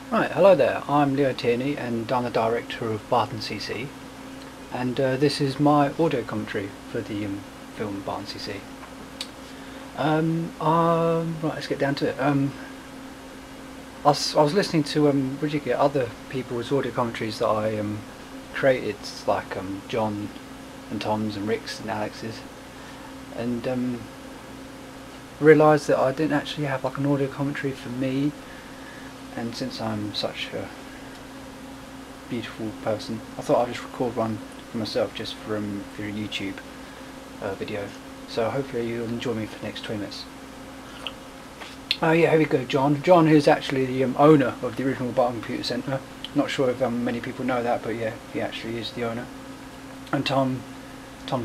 Right, hello there, I'm Leo Tierney and I'm the director of BartonCC, and this is my audio commentary for the film BartonCC. Right, let's get down to it. I was listening to other people's audio commentaries that I created, like John and Tom's and Rick's and Alex's, and realised that I didn't actually have like an audio commentary for me. And since I'm such a beautiful person, I thought I'd just record one for myself, just for a YouTube video. So hopefully you'll enjoy me for the next 20 minutes. Oh yeah, here we go, John. John is actually the owner of the original Barton Computer Centre. Not sure if many people know that, but yeah, he actually is the owner. And Tom's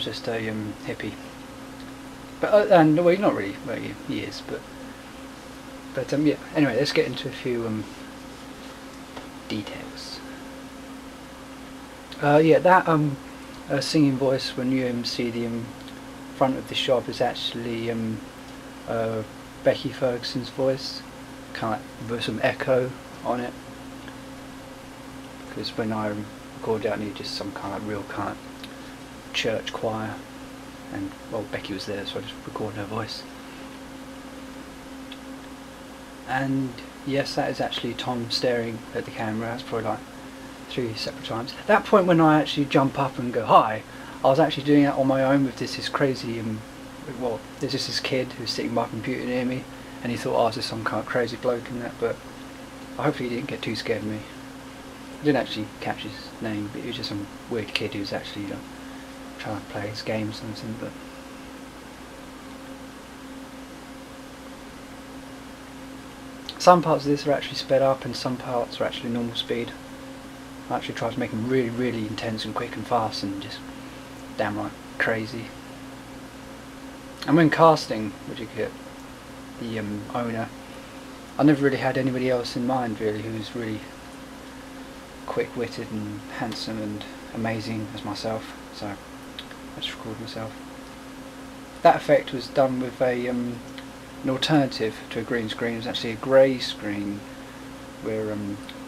just a hippie. But well, he's not really. Well, he is, but yeah. Anyway, let's get into a few details. Yeah, that singing voice when you see the front of the shop is actually Becky Ferguson's voice, kind of with some echo on it. Because when I recorded out, I needed just some kind of real kind of church choir, and well, Becky was there, so I just recorded her voice. And yes, that is actually Tom staring at the camera. That's probably like 3 separate times. At that point when I actually jump up and go hi, I was actually doing that on my own with this crazy well, there's just this kid who's sitting by a computer near me, and he thought I was just some kind of crazy bloke in that, but hopefully he didn't get too scared of me. I didn't actually catch his name, but he was just some weird kid who was actually trying to play his game or something. But some parts of this are actually sped up and some parts are actually normal speed. I actually tried to make them really, really intense and quick and fast and just downright crazy. And when casting the owner, I never really had anybody else in mind really who was really quick-witted and handsome and amazing as myself, so I just recorded myself. That effect was done with an alternative to a green screen. It was actually a grey screen where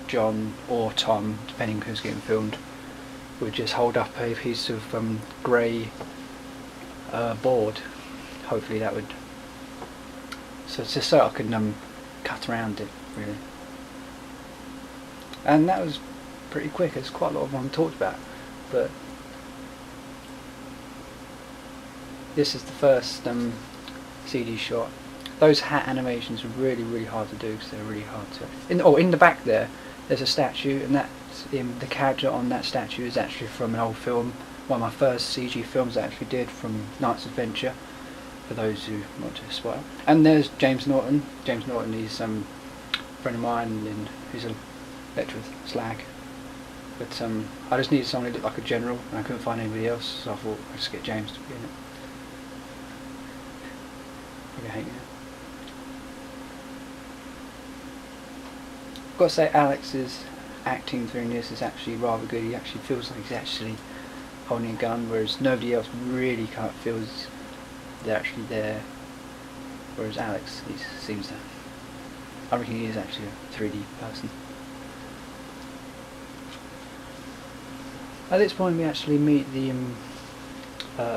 John or Tom, depending who's getting filmed, would just hold up a piece of grey board. Hopefully that would, so it's just so I can cut around it really. And that was pretty quick. There's quite a lot of what I talked about, but this is the first CD shot. Those hat animations are really, really hard to do because they're really hard to. In the back there's a statue, and that's the character on that statue is actually from an old film, one of my first CG films I actually did, from Knight's Adventure. For those who want to spoil. And there's James Norton. James Norton is a friend of mine, and he's a lecturer with Slag. But I just needed someone who looked like a general, and I couldn't find anybody else, so I thought I'd just get James to be in it. Probably hate me. I've got to say, Alex's acting during this is actually rather good. He actually feels like he's actually holding a gun, whereas nobody else really kind of feels they're actually there. Whereas Alex, he seems to. I reckon he is actually a 3D person. At this point, we actually meet the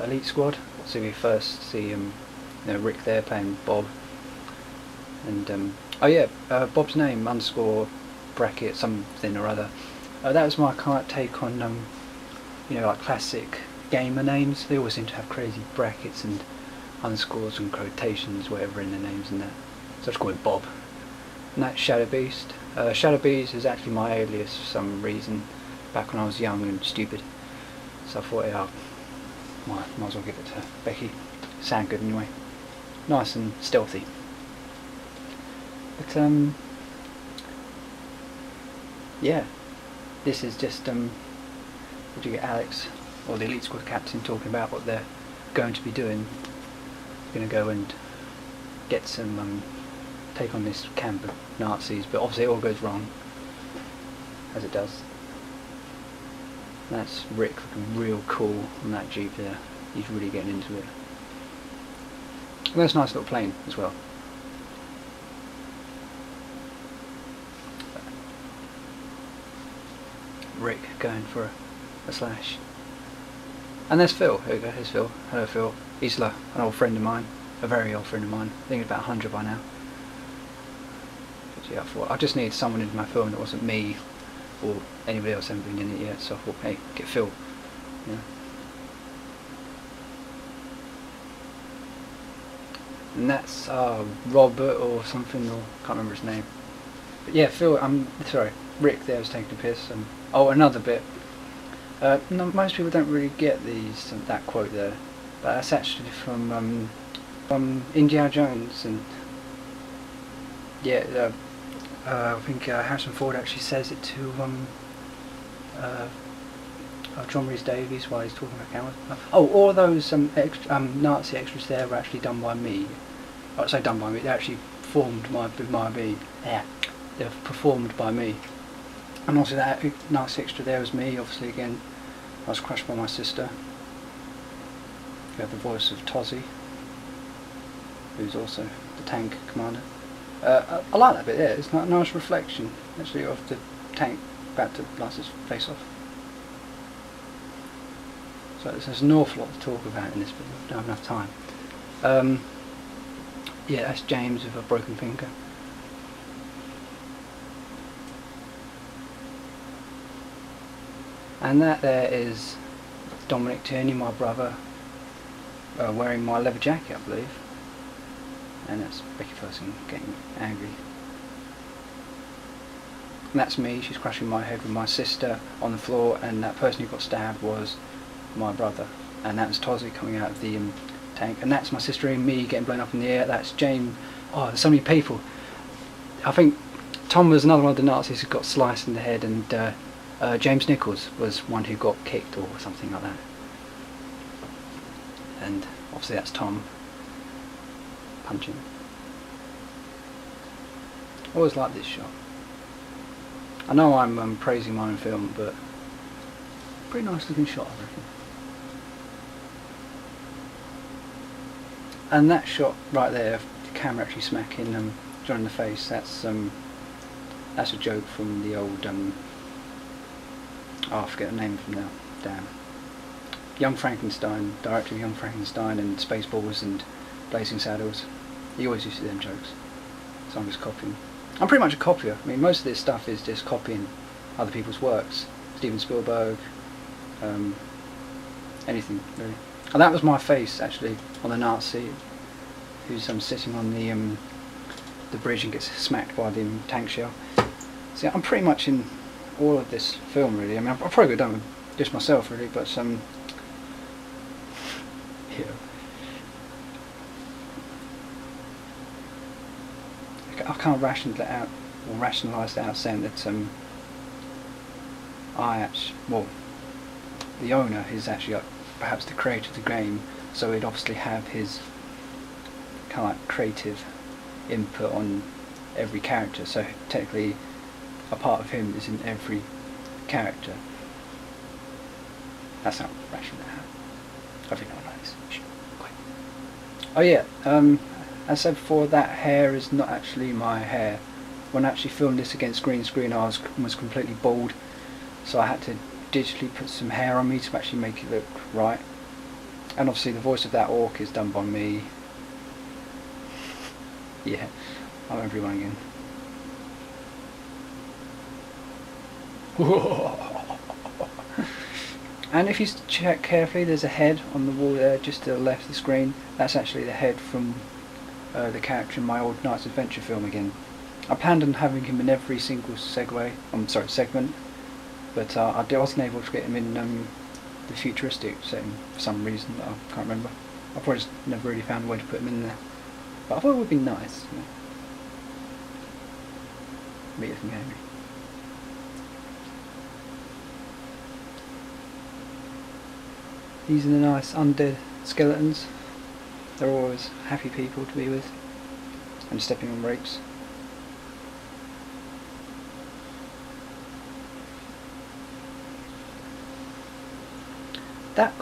elite squad. So we first see Rick there playing Bob, and oh yeah, Bob's name underscore bracket something or other. That was my kind of take on like classic gamer names. They always seem to have crazy brackets and underscores and quotations, whatever, in their names and that. So I just call him Bob. And that's Shadow Beast. Shadow Beast is actually my alias for some reason, back when I was young and stupid. So I thought, yeah, might as well give it to Becky. Sound good anyway. Nice and stealthy. But yeah, this is just would you get Alex or the elite squad captain talking about what they're going to be doing. Going to go and get some take on this camp of Nazis, but obviously it all goes wrong, as it does. That's Rick looking real cool on that Jeep there. He's really getting into it. And that's a nice little plane as well. Rick going for a slash. And there's Phil. Here we go. Here's Phil. Hello, Phil. He's an old friend of mine, a very old friend of mine. I think he's about 100 by now. But yeah, I thought I just needed someone in my film that wasn't me or anybody else having been in it yet. So I thought, hey, get Phil. Yeah. And that's Robert or something, or can't remember his name. But yeah, Phil. Sorry, Rick there was taking a piss. Oh, another bit. No, most people don't really get that quote there, but that's actually from Indiana Jones, and yeah, I think Harrison Ford actually says it to John Rhys Davies while he's talking about cameras. Oh, all those Nazi extras there were actually done by me. I say done by me. They actually performed by me. Yeah, they're performed by me. And also that Nazi extra there was me. Obviously, again, I was crushed by my sister. You have the voice of Tozzy, who's also the tank commander. I like that bit there. It's a nice reflection, actually, of the tank about to blast its face off. So there's an awful lot to talk about in this, but we don't have enough time. Yeah, that's James with a broken finger. And that there is Leo Tierney, my brother, wearing my leather jacket, I believe. And that's Becky Ferguson getting angry. And that's me, she's crushing my head with my sister on the floor, and that person who got stabbed was my brother. And that was Tozzy coming out of the tank. And that's my sister and me getting blown up in the air. That's James. Oh, there's so many people. I think Tom was another one of the Nazis who got sliced in the head, and James Nichols was one who got kicked or something like that. And obviously that's Tom punching. I always like this shot. I know I'm praising my own film, but pretty nice looking shot, I reckon. And that shot right there, the camera actually smacking John in the face, that's a joke from the old I forget the name from now. Damn. Young Frankenstein, director of Young Frankenstein and Spaceballs and Blazing Saddles. He always used to do them jokes. So I'm just copying. I'm pretty much a copier. I mean, most of this stuff is just copying other people's works. Steven Spielberg, anything really. And that was my face actually on the Nazi who's sitting on the bridge and gets smacked by the tank shell. See, I'm pretty much in all of this film really. I mean, I've probably done with just myself really, but yeah. I can't rationalise it out saying that the owner is actually perhaps the creator of the game, so he'd obviously have his kind of like creative input on every character, so technically a part of him is in every character. That's not rational. I think I'll like this. Oh yeah, as I said before, that hair is not actually my hair. When I actually filmed this against green screen, I was almost completely bald, so I had to digitally put some hair on me to actually make it look right. And obviously the voice of that orc is done by me. Yeah, I'm everyone again. And if you check carefully, there's a head on the wall there just to the left of the screen. That's actually the head from the character in my old Knight's Adventure film again. I planned on having him in every single segment, but I wasn't able to get him in the futuristic setting for some reason that I can't remember. I probably just never really found a way to put him in there. But I thought it would be nice. You know. Me looking angry. These are the nice undead skeletons. They're always happy people to be with. And stepping on rakes. That